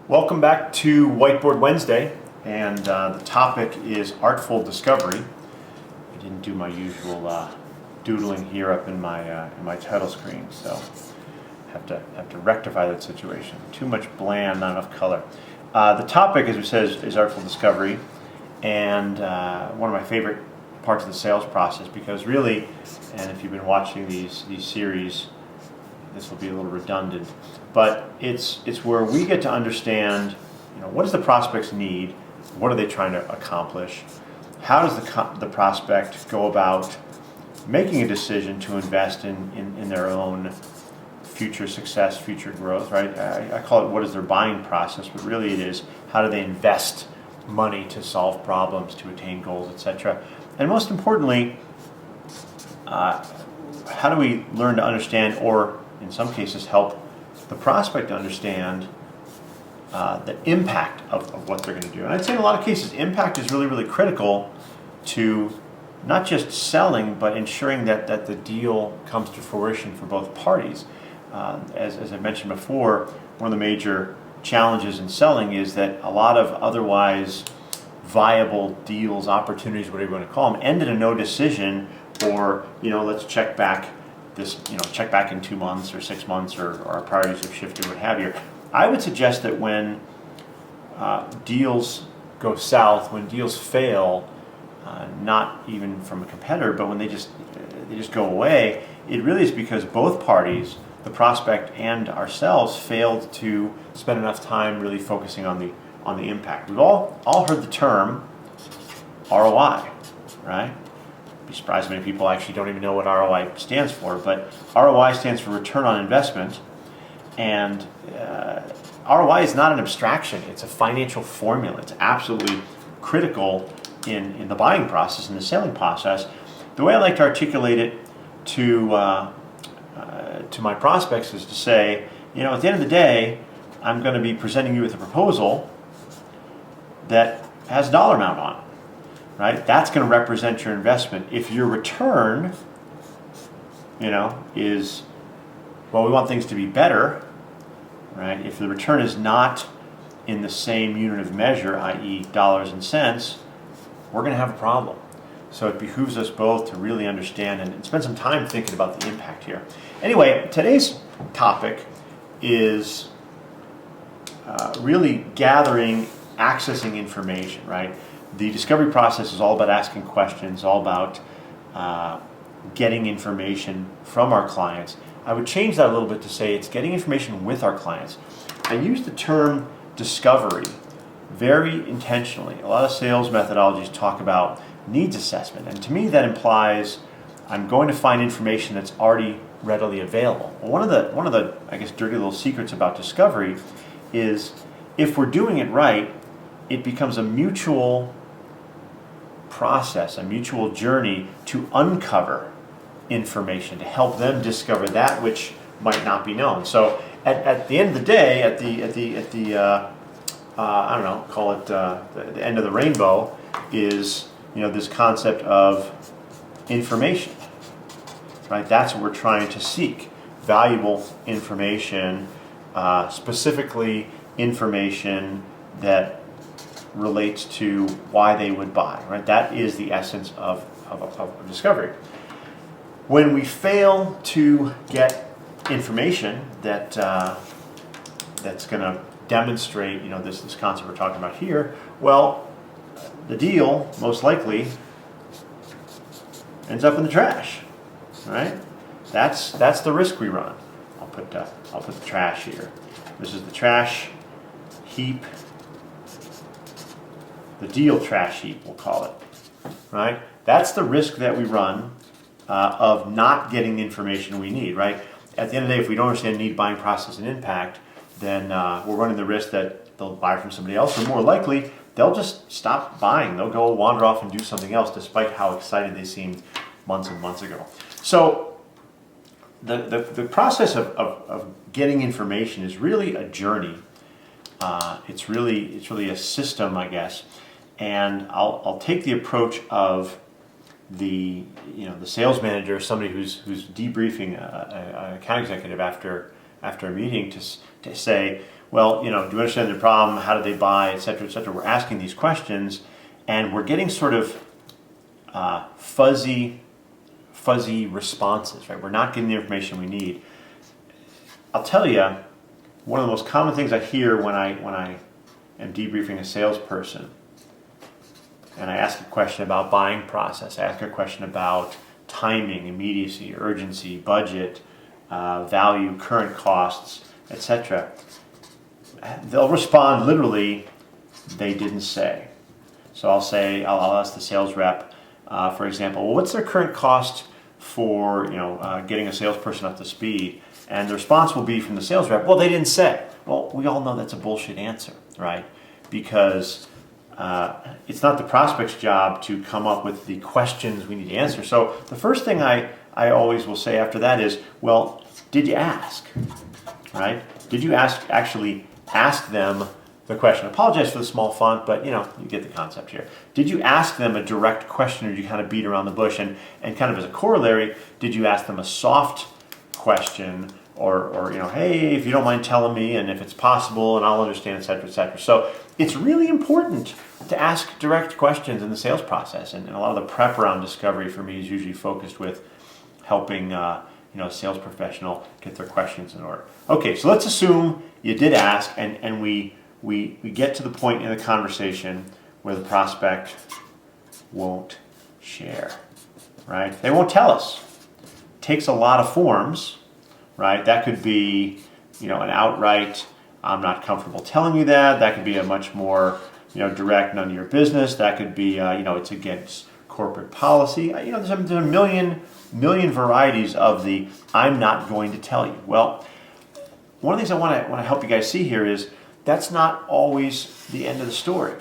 Welcome back to Whiteboard Wednesday, and the topic is artful discovery. I didn't do my usual doodling here up in my title screen, so have to rectify that situation. Too much bland, not enough color. The topic, as we said, is artful discovery, and one of my favorite parts of the sales process, because really, and if you've been watching these series, this will be a little redundant, but it's where we get to understand, what does the prospects need, what are they trying to accomplish, how does the prospect go about making a decision to invest in their own future success, future growth, right? I call it what is their buying process, but really it is how do they invest money to solve problems, to attain goals, etc. And most importantly, how do we learn to understand, or in some cases help the prospect to understand the impact of what they're going to do. And I'd say in a lot of cases, impact is really, really critical to not just selling, but ensuring that the deal comes to fruition for both parties. As I mentioned before, one of the major challenges in selling is that a lot of otherwise viable deals, opportunities, whatever you want to call them, end in a no decision, or let's check back check back in 2 months or 6 months, or our priorities have shifted, what have you. I would suggest that when deals go south, when deals fail, not even from a competitor, but when they just go away, it really is because both parties, the prospect and ourselves, failed to spend enough time really focusing on the impact. We've all heard the term ROI, right? Be surprised many people actually don't even know what ROI stands for, but ROI stands for return on investment, and ROI is not an abstraction, it's a financial formula. It's absolutely critical in the buying process, in the selling process. The way I like to articulate it to my prospects is to say, at the end of the day, I'm going to be presenting you with a proposal that has a dollar amount on it. Right? That's going to represent your investment. If your return, is, well, we want things to be better, right? If the return is not in the same unit of measure, i.e. dollars and cents, we're going to have a problem. So it behooves us both to really understand and spend some time thinking about the impact here. Anyway, today's topic is really gathering, accessing information, right? The discovery process is all about asking questions, all about getting information from our clients. I would change that a little bit to say it's getting information with our clients. I use the term discovery very intentionally. A lot of sales methodologies talk about needs assessment, and to me that implies I'm going to find information that's already readily available. Well, one of the I guess dirty little secrets about discovery is if we're doing it right, it becomes a mutual process, a mutual journey to uncover information, to help them discover that which might not be known. So at the end of the day, at the I don't know, call it the end of the rainbow, is this concept of information, right? That's what we're trying to seek: valuable information, specifically information that relates to why they would buy, right? That is the essence of discovery. When we fail to get information that's going to demonstrate, this concept we're talking about here, well, the deal most likely ends up in the trash, right? That's the risk we run. I'll put the trash here. This is the trash heap. The deal trash heap, we'll call it, right? That's the risk that we run of not getting the information we need, right? At the end of the day, if we don't understand need, buying process, and impact, then we're running the risk that they'll buy from somebody else, or more likely, they'll just stop buying. They'll go wander off and do something else, despite how excited they seemed months and months ago. So the process of getting information is really a journey. It's really a system, I guess. And I'll take the approach of the sales manager, somebody who's debriefing an account executive after a meeting, to say, well, do you understand their problem? How did they buy, et cetera, et cetera? We're asking these questions, and we're getting sort of fuzzy responses, right? We're not getting the information we need. I'll tell you, one of the most common things I hear when I am debriefing a salesperson, and I ask a question about buying process, I ask a question about timing, immediacy, urgency, budget, value, current costs, etc. They'll respond literally, they didn't say. So I'll ask the sales rep, for example, well, what's their current cost for getting a salesperson up to speed? And the response will be from the sales rep, well, they didn't say. Well, we all know that's a bullshit answer, right? Because it's not the prospect's job to come up with the questions we need to answer. So the first thing I always will say after that is, well, did you ask, right? Did you actually ask them the question? I apologize for the small font, but you get the concept here. Did you ask them a direct question, or did you kind of beat around the bush? And kind of as a corollary, did you ask them a soft question, or hey, if you don't mind telling me, and if it's possible, and I'll understand, et cetera, et cetera. So it's really important to ask direct questions in the sales process, and a lot of the prep around discovery for me is usually focused with helping a sales professional get their questions in order. Okay, so let's assume you did ask, and we get to the point in the conversation where the prospect won't share, right? They won't tell us. It takes a lot of forms, right? That could be, an outright, I'm not comfortable telling you that. That could be a much more, direct, none of your business. That could be, it's against corporate policy. There's a million varieties of the I'm not going to tell you. Well, one of the things I want to help you guys see here is that's not always the end of the story.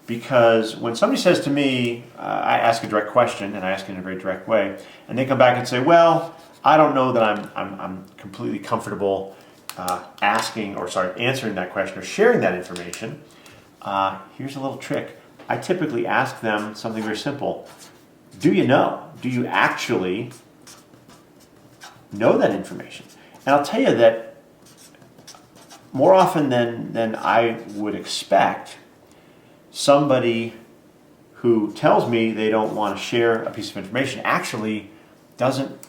Because when somebody says to me, I ask a direct question, and I ask it in a very direct way, and they come back and say, well, I don't know that I'm completely comfortable answering that question or sharing that information. Here's a little trick. I typically ask them something very simple. Do you know? Do you actually know that information? And I'll tell you that more often than I would expect, somebody who tells me they don't want to share a piece of information actually doesn't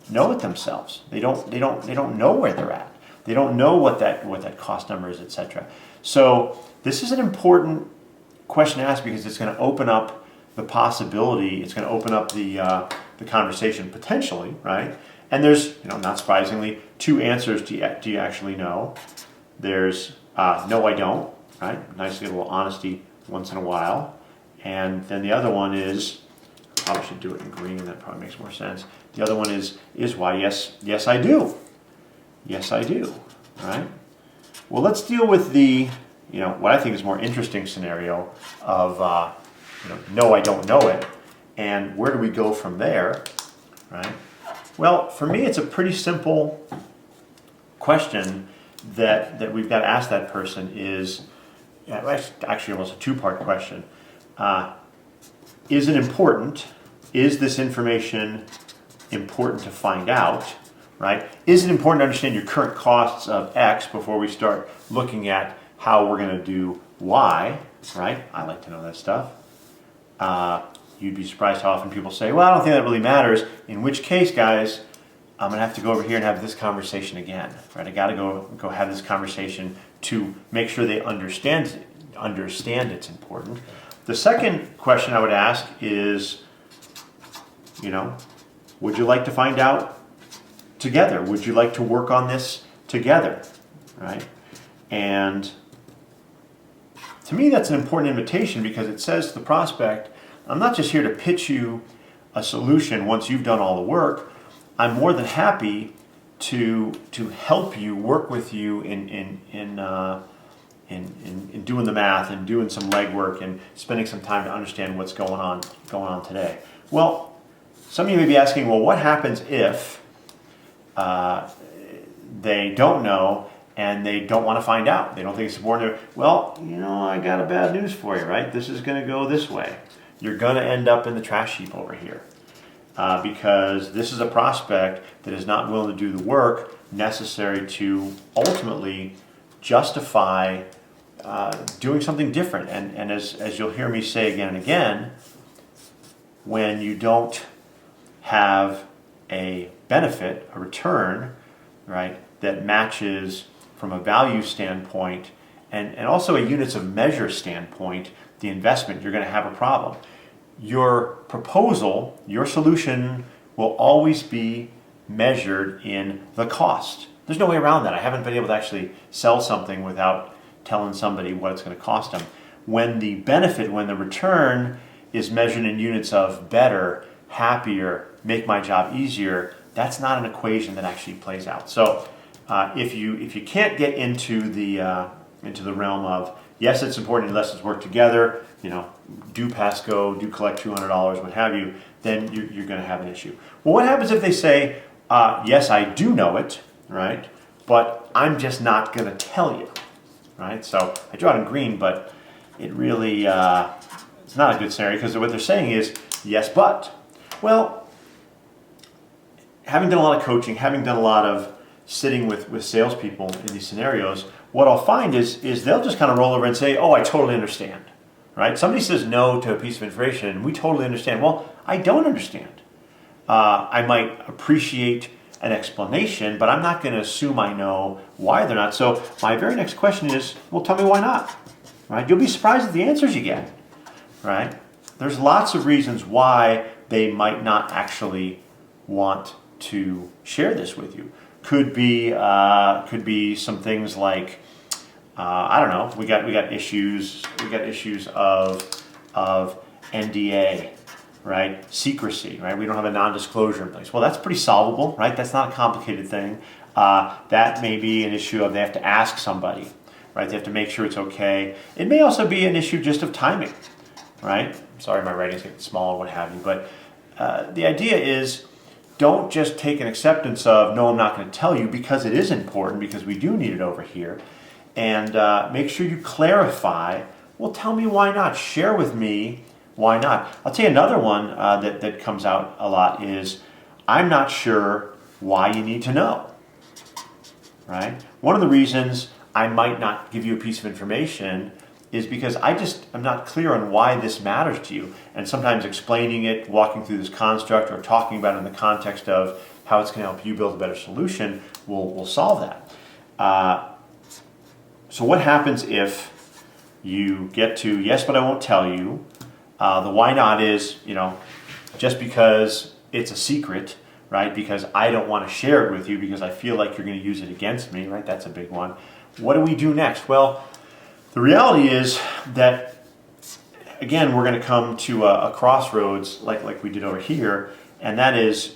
know it themselves. They don't know where they're at. They don't know what that cost number is, etc. So this is an important question to ask because it's going to open up the possibility. It's going to open up the conversation potentially, right? And there's, not surprisingly, two answers. Do you actually know? There's no, I don't, right? Nice little honesty once in a while. And then the other one is, I probably should do it in green, that probably makes more sense. The other one is why, yes I do. Yes I do, right? Well, let's deal with the, what I think is more interesting scenario of, no, I don't know it. And where do we go from there, right? Well, for me, it's a pretty simple question that we've got to ask that person is, actually almost a two-part question. Is it important? Is this information important to find out, right? Is it important to understand your current costs of X before we start looking at how we're going to do Y, right? I like to know that stuff. You'd be surprised how often people say, well, I don't think that really matters. In which case, guys, I'm going to have to go over here and have this conversation again, right? I got to go have this conversation to make sure they understand it's important. The second question I would ask is, would you like to find out together? Would you like to work on this together, right? And to me, that's an important invitation because it says to the prospect, I'm not just here to pitch you a solution once you've done all the work. I'm more than happy to help you, work with you in doing the math and doing some legwork and spending some time to understand what's going on today. Well, some of you may be asking, well, what happens if they don't know and they don't want to find out? They don't think it's important. Well, I got a bad news for you, right? This is going to go this way. You're going to end up in the trash heap over here because this is a prospect that is not willing to do the work necessary to ultimately justify doing something different. And as you'll hear me say again and again, when you don't have a benefit, a return, right, that matches from a value standpoint and also a units of measure standpoint, the investment, you're going to have a problem. Your proposal, your solution will always be measured in the cost. There's no way around that. I haven't been able to actually sell something without telling somebody what it's going to cost them. When the benefit, when the return is measured in units of better, happier, make my job easier, that's not an equation that actually plays out. So if you can't get into the realm of, yes, it's important to lessons work together, do pass go, do collect $200, what have you, then you're going to have an issue. Well, what happens if they say, yes, I do know it, right, but I'm just not going to tell you, right? So I draw it in green, but it really, it's not a good scenario, because what they're saying is, yes, but. Well, having done a lot of coaching, having done a lot of sitting with salespeople in these scenarios, what I'll find is they'll just kind of roll over and say, oh, I totally understand, right? Somebody says no to a piece of information, and we totally understand. Well, I don't understand. I might appreciate an explanation, but I'm not going to assume I know why they're not. So my very next question is, well, tell me why not, right? You'll be surprised at the answers you get, right? There's lots of reasons why they might not actually want to share this with you. Could be some things like, I don't know. We got issues of NDA, right? Secrecy, right? We don't have a non-disclosure in place. Well, that's pretty solvable, right? That's not a complicated thing. That may be an issue of they have to ask somebody, right? They have to make sure it's okay. It may also be an issue just of timing, right? Sorry, my writing's getting small and what have you, but the idea is, don't just take an acceptance of, no, I'm not going to tell you, because it is important, because we do need it over here. And make sure you clarify, well, tell me why not. Share with me why not. I'll tell you another one that comes out a lot is, I'm not sure why you need to know, right? One of the reasons I might not give you a piece of information is because I'm not clear on why this matters to you. And sometimes explaining it, walking through this construct, or talking about it in the context of how it's going to help you build a better solution will solve that. So what happens if you get to, yes, but I won't tell you? The why not is, just because it's a secret, right? Because I don't want to share it with you because I feel like you're going to use it against me, right? That's a big one. What do we do next? Well, the reality is that, again, we're going to come to a crossroads like we did over here, and that is,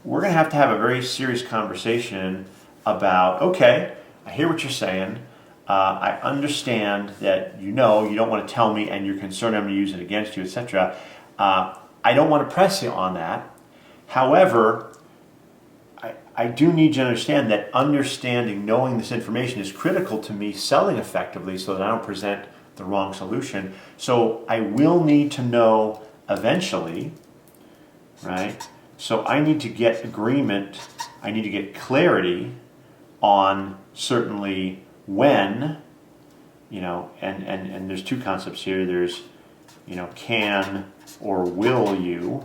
we're going to have a very serious conversation about, okay, I hear what you're saying. I understand that you don't want to tell me and you're concerned I'm going to use it against you, etc. I don't want to press you on that. However, I do need you to understand that knowing this information is critical to me selling effectively so that I don't present the wrong solution. So I will need to know eventually, right? So I need to get agreement, I need to get clarity on certainly when, and there's two concepts here. There's, can or will you,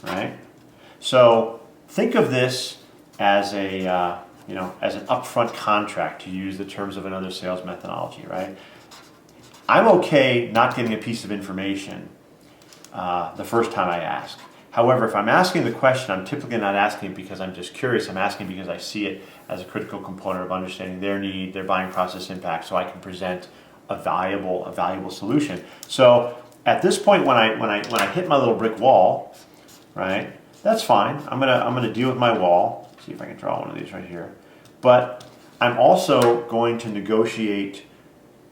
right? So think of this as as an upfront contract, to use the terms of another sales methodology, right? I'm okay not getting a piece of information the first time I ask. However, if I'm asking the question, I'm typically not asking because I'm just curious. I'm asking because I see it as a critical component of understanding their need, their buying process impact, so I can present a valuable solution. So at this point, when I hit my little brick wall, right? That's fine. I'm gonna deal with my wall. See if I can draw one of these right here. But I'm also going to negotiate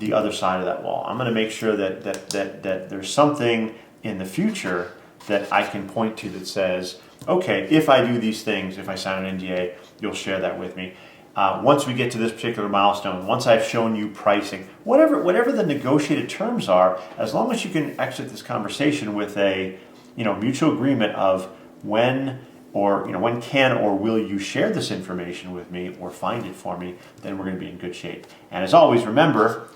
the other side of that wall. I'm going to make sure that there's something in the future that I can point to that says, okay, if I do these things, if I sign an NDA, you'll share that with me. Once we get to this particular milestone, once I've shown you pricing, whatever the negotiated terms are, as long as you can exit this conversation with a mutual agreement of when or when can or will you share this information with me or find it for me, then we're going to be in good shape. And as always, remember,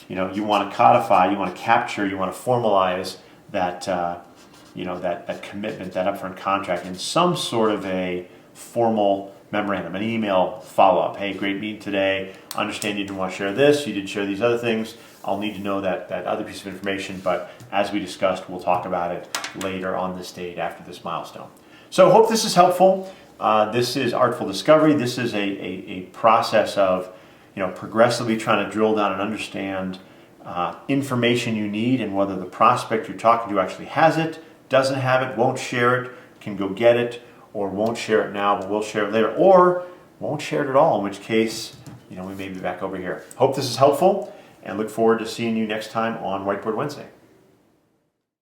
you want to codify, you want to capture, you want to formalize that, that commitment, that upfront contract in some sort of a formal memorandum, an email follow-up. Hey, great meeting today. Understand you didn't want to share this. You did share these other things. I'll need to know that other piece of information, but as we discussed, we'll talk about it later on this date after this milestone. So hope this is helpful. This is Artful Discovery. This is a process of progressively trying to drill down and understand information you need and whether the prospect you're talking to actually has it, doesn't have it, won't share it, can go get it, or won't share it now but will share it later, or won't share it at all, in which case we may be back over here. Hope this is helpful and look forward to seeing you next time on Whiteboard Wednesday.